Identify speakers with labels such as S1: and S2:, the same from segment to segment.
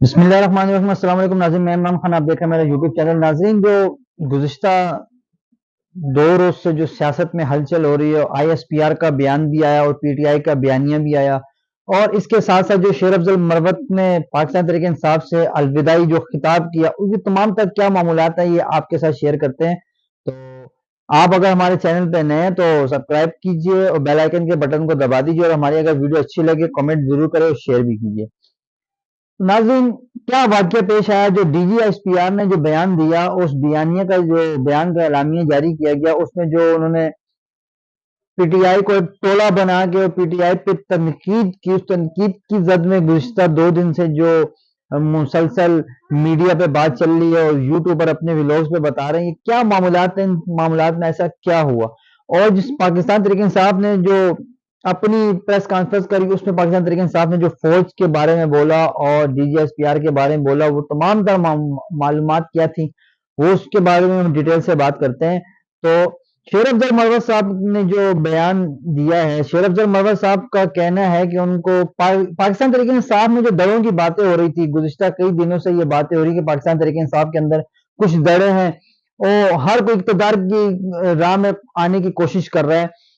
S1: بسم اللہ الرحمن الرحیم۔ السلام علیکم ناظرین، میں عمران خان، آپ دیکھ رہے ہیں میرا یوٹیوب چینل۔ ناظرین، جو گزشتہ 2 روز سے جو سیاست میں ہلچل ہو رہی ہے، آئی ایس پی آر کا بیان بھی آیا اور پی ٹی آئی کا بیانیہ بھی آیا، اور اس کے ساتھ ساتھ جو شیر افضل مروت نے پاکستان تحریک انصاف سے الوداعی جو خطاب کیا، اس کی تمام تک کیا معمولات ہیں، یہ آپ کے ساتھ شیئر کرتے ہیں۔ تو آپ اگر ہمارے چینل پہ نئے ہیں تو سبسکرائب کیجئے اور بیل آئیکن کے بٹن کو دبا دیجئے، اور ہماری اگر ویڈیو اچھی لگے کمنٹ ضرور کرے اور شیئر بھی کیجئے۔ ناظرین، کیا واقعہ پیش آیا؟ جو D G S P R نے جو بیان دیا، اس بیانیہ کا جو بیان کا اعلامیہ جاری کیا گیا، اس میں جو انہوں نے پی ٹی آئی کو ایک ٹولہ بنا کے اور پی ٹی آئی پہ تنقید کی، اس تنقید کی زد میں گزشتہ 2 دن سے جو مسلسل میڈیا پہ بات چل رہی ہے اور یوٹیوبر اپنے ویلوگز پہ بتا رہے ہیں، کیا معاملات ہیں، ان معاملات میں ایسا کیا ہوا؟ اور جس پاکستان تحریک انصاف نے جو اپنی پریس کانفرنس کری، اس میں پاکستان تحریک انصاف نے جو فوج کے بارے میں بولا اور D G S P R کے بارے میں بولا، وہ تمام تر معلومات کیا تھی، وہ اس کے بارے میں ہم ڈیٹیل سے بات کرتے ہیں۔ تو شیر افضل مروت صاحب نے جو بیان دیا ہے، شیر افضل مروت صاحب کا کہنا ہے کہ ان کو پاکستان تحریک انصاف میں جو دڑوں کی باتیں ہو رہی تھی، گزشتہ کئی دنوں سے یہ باتیں ہو رہی کہ پاکستان تحریک انصاف کے اندر کچھ دڑے ہیں اور ہر کوئی اقتدار کی راہ میں آنے کی کوشش کر رہا ہے،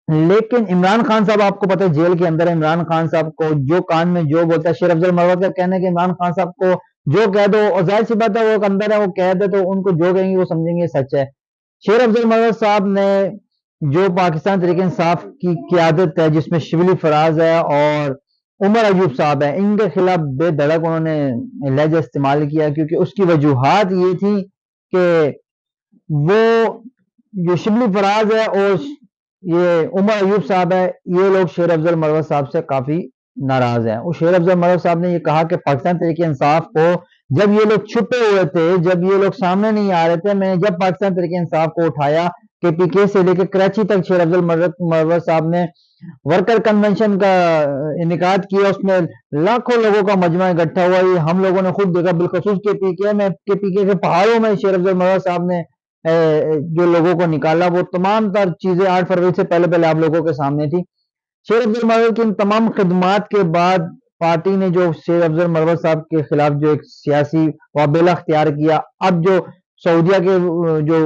S1: لیکن عمران خان صاحب آپ کو پتہ ہے جیل کے اندر ہے۔ عمران خان صاحب کو جو کان میں جو بولتا ہے، شیر افضل مروت کا کہنا ہے کہ عمران خان صاحب کو جو کہہ دو، اور ظاہر سی بات ہے وہ اندر ہے، وہ کہہ دے تو ان کو جو کہیں گے وہ سمجھیں گے سچ ہے۔ شیر افضل مروت صاحب نے جو پاکستان تحریک انصاف کی قیادت ہے، جس میں شبلی فراز ہے اور عمر ایوب صاحب ہے، ان کے خلاف بے دھڑک انہوں نے لہجہ استعمال کیا، کیونکہ اس کی وجوہات یہ تھی کہ وہ جو شبلی فراز ہے اور یہ عمر ایوب صاحب ہے، یہ لوگ شیر افضل مروت صاحب سے کافی ناراض ہیں۔ اور شیر افضل مروت صاحب نے یہ کہا کہ پاکستان تحریک انصاف کو جب یہ لوگ چھپے ہوئے تھے، جب یہ لوگ سامنے نہیں آ رہے تھے، میں نے جب پاکستان تحریک انصاف کو اٹھایا کہ پی کے سے لے کے کراچی تک، شیر افضل مروت صاحب نے ورکر کنونشن کا انعقاد کیا، اس میں لاکھوں لوگوں کا مجمع اکٹھا ہوا، یہ ہم لوگوں نے خود دیکھا، بالخصوص کے پی کے میں، کے پی کے پہاڑوں میں شیر افضل مروت صاحب نے جو لوگوں کو نکالا، وہ تمام تر چیزیں 8 فروری سے پہلے پہلے آپ لوگوں کے سامنے تھی۔ شیر افضل مروت کی ان تمام خدمات کے بعد پارٹی نے جو شیر افضل مروت صاحب کے خلاف جو ایک سیاسی وابلہ اختیار کیا، اب جو سعودیہ کے جو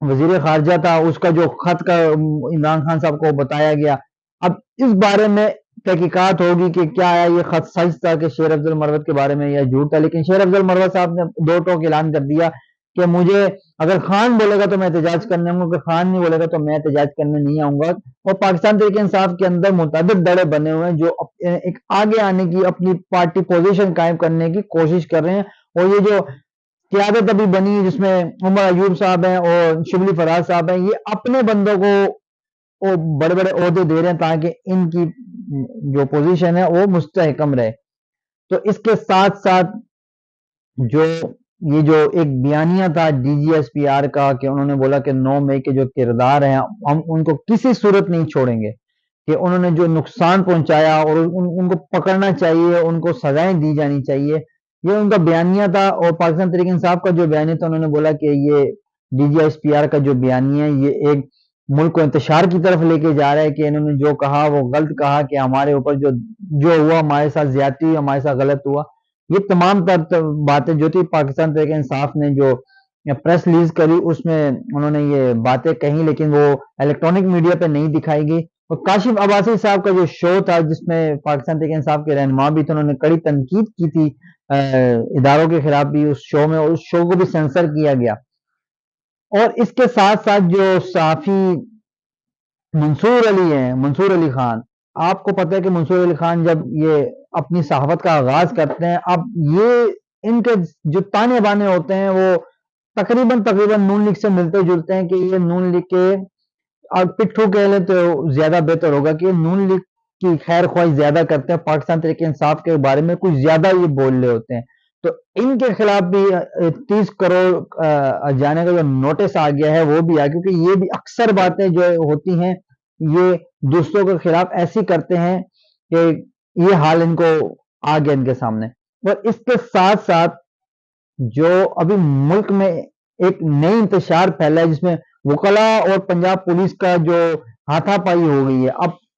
S1: وزیر خارجہ تھا، اس کا جو خط کا عمران خان صاحب کو بتایا گیا، اب اس بارے میں تحقیقات ہوگی کہ کیا ہے یہ خط سچ تھا کہ شیر افضل مروت کے بارے میں یا جھوٹ تھا۔ لیکن شیر افضل مروت صاحب نے 2 ٹوک اعلان کر دیا کہ مجھے اگر خان بولے گا تو میں احتجاج کرنے آؤں گا، اگر خان نہیں بولے گا تو میں احتجاج کرنے نہیں آؤں گا۔ اور پاکستان تحریک انصاف کے اندر متعدد دڑے بنے ہوئے ہیں جو ایک آگے آنے کی، اپنی پارٹی پوزیشن قائم کرنے کی کوشش کر رہے ہیں، اور یہ جو قیادت ابھی بنی ہے جس میں عمر ایوب صاحب ہیں اور شبلی فراز صاحب ہیں، یہ اپنے بندوں کو وہ بڑے بڑے عہدے دے رہے ہیں تاکہ ان کی جو پوزیشن ہے وہ مستحکم رہے۔ تو اس کے ساتھ ساتھ جو یہ جو ایک بیانیہ تھا D G S P R کا، کہ انہوں نے بولا کہ 9 مئی کے جو کردار ہیں ہم ان کو کسی صورت نہیں چھوڑیں گے، کہ انہوں نے جو نقصان پہنچایا اور ان کو پکڑنا چاہیے، ان کو سزائیں دی جانی چاہیے، یہ ان کا بیانیہ تھا۔ اور پاکستان تحریک انصاف کا جو بیانیہ تھا، انہوں نے بولا کہ یہ D G S P R کا جو بیانیہ ہے، یہ ایک ملک کو انتشار کی طرف لے کے جا رہا ہے، کہ انہوں نے جو کہا وہ غلط کہا، کہ ہمارے اوپر جو ہوا، ہمارے ساتھ زیادتی ہوئی، ہمارے ساتھ غلط ہوا۔ یہ تمام تر باتیں جو تھی پاکستان تحریک انصاف نے جو پریس ریلیز کری، اس میں انہوں نے یہ باتیں کہیں، لیکن وہ الیکٹرانک میڈیا پہ نہیں دکھائی گئی۔ اور کاشف عباسی صاحب کا جو شو تھا، جس میں پاکستان تحریک انصاف کے رہنما بھی تھے، انہوں نے کڑی تنقید کی تھی اداروں کے خلاف بھی اس شو میں، اور اس شو کو بھی سینسر کیا گیا۔ اور اس کے ساتھ ساتھ جو صحافی منصور علی ہیں، منصور علی خان، آپ کو پتہ ہے کہ منصور علی خان جب یہ اپنی صحافت کا آغاز کرتے ہیں، اب یہ ان کے جو تانے بانے ہوتے ہیں وہ تقریباً نون لیگ سے ملتے جلتے ہیں، کہ یہ نون لیگ کے، اور پٹھو کہہ لیں تو زیادہ بہتر ہوگا، کہ نون لیگ کی خیر خواہی زیادہ کرتے ہیں، پاکستان تحریک انصاف کے بارے میں کچھ زیادہ یہ بول رہے ہوتے ہیں۔ تو ان کے خلاف بھی 30 کروڑ جانے کا جو نوٹس آ گیا ہے وہ بھی آیا، کیونکہ یہ بھی اکثر باتیں جو ہوتی ہیں یہ دوسروں کے خلاف ایسی کرتے ہیں کہ یہ حال ان کو آ گیا ان کے سامنے۔ اور اس کے ساتھ ساتھ جو ابھی ملک میں ایک نئی انتشار پھیلا ہے، جس میں وکلاء اور پنجاب پولیس کا جو ہاتھا پائی ہو گئی ہے۔ اب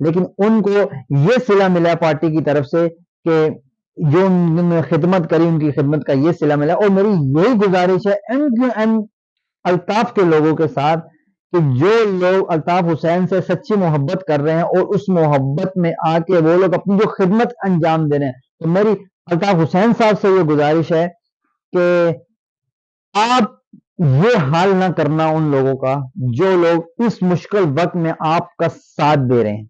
S1: لیکن ان کو یہ صلہ ملا پارٹی کی طرف سے کہ جو انہوں نے خدمت کری ان کی خدمت کا یہ صلہ ملا. اور میری یہی گزارش ہے ایم الطاف کے لوگوں کے ساتھ کہ جو لوگ الطاف حسین سے سچی محبت کر رہے ہیں اور اس محبت میں آ کے وہ لوگ اپنی جو خدمت انجام دے رہے ہیں، تو میری الطاف حسین صاحب سے یہ گزارش ہے کہ آپ یہ حال نہ کرنا ان لوگوں کا جو لوگ اس مشکل وقت میں آپ کا ساتھ دے رہے ہیں.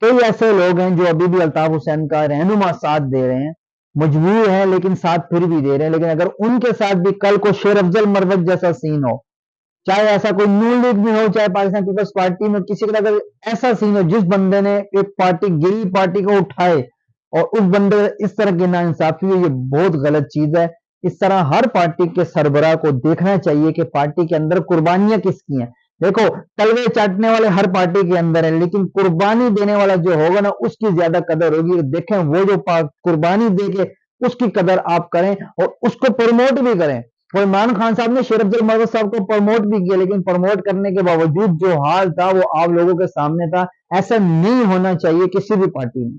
S1: کئی ایسے لوگ ہیں جو ابھی بھی الطاف حسین کا رہنما ساتھ دے رہے ہیں، مجبور ہیں لیکن ساتھ پھر بھی دے رہے ہیں. لیکن اگر ان کے ساتھ بھی کل کو شیر افضل مروت جیسا سین ہو، چاہے ایسا کوئی نون لیگ میں ہو، چاہے پاکستان پیپلز پارٹی میں کسی کا اگر ایسا سین ہو جس بندے نے ایک پارٹی گری پارٹی کو اٹھائے اور اس بندے اس طرح کی ناانصافی ہے، یہ بہت غلط چیز ہے. اس طرح ہر پارٹی کے سربراہ کو دیکھنا چاہیے کہ پارٹی کے اندر قربانیاں کس کی ہیں. دیکھو تلوے چاٹنے والے ہر پارٹی کے اندر ہیں، لیکن قربانی دینے والا جو ہوگا نا اس کی زیادہ قدر ہوگی. دیکھیں وہ جو قربانی دے کے اس کی قدر آپ کریں اور اس کو پروموٹ بھی کریں. اور عمران خان صاحب نے شیر افضل مروت صاحب کو پروموٹ بھی کیا، لیکن پروموٹ کرنے کے باوجود جو حال تھا وہ آپ لوگوں کے سامنے تھا. ایسا نہیں ہونا چاہیے کسی بھی پارٹی میں.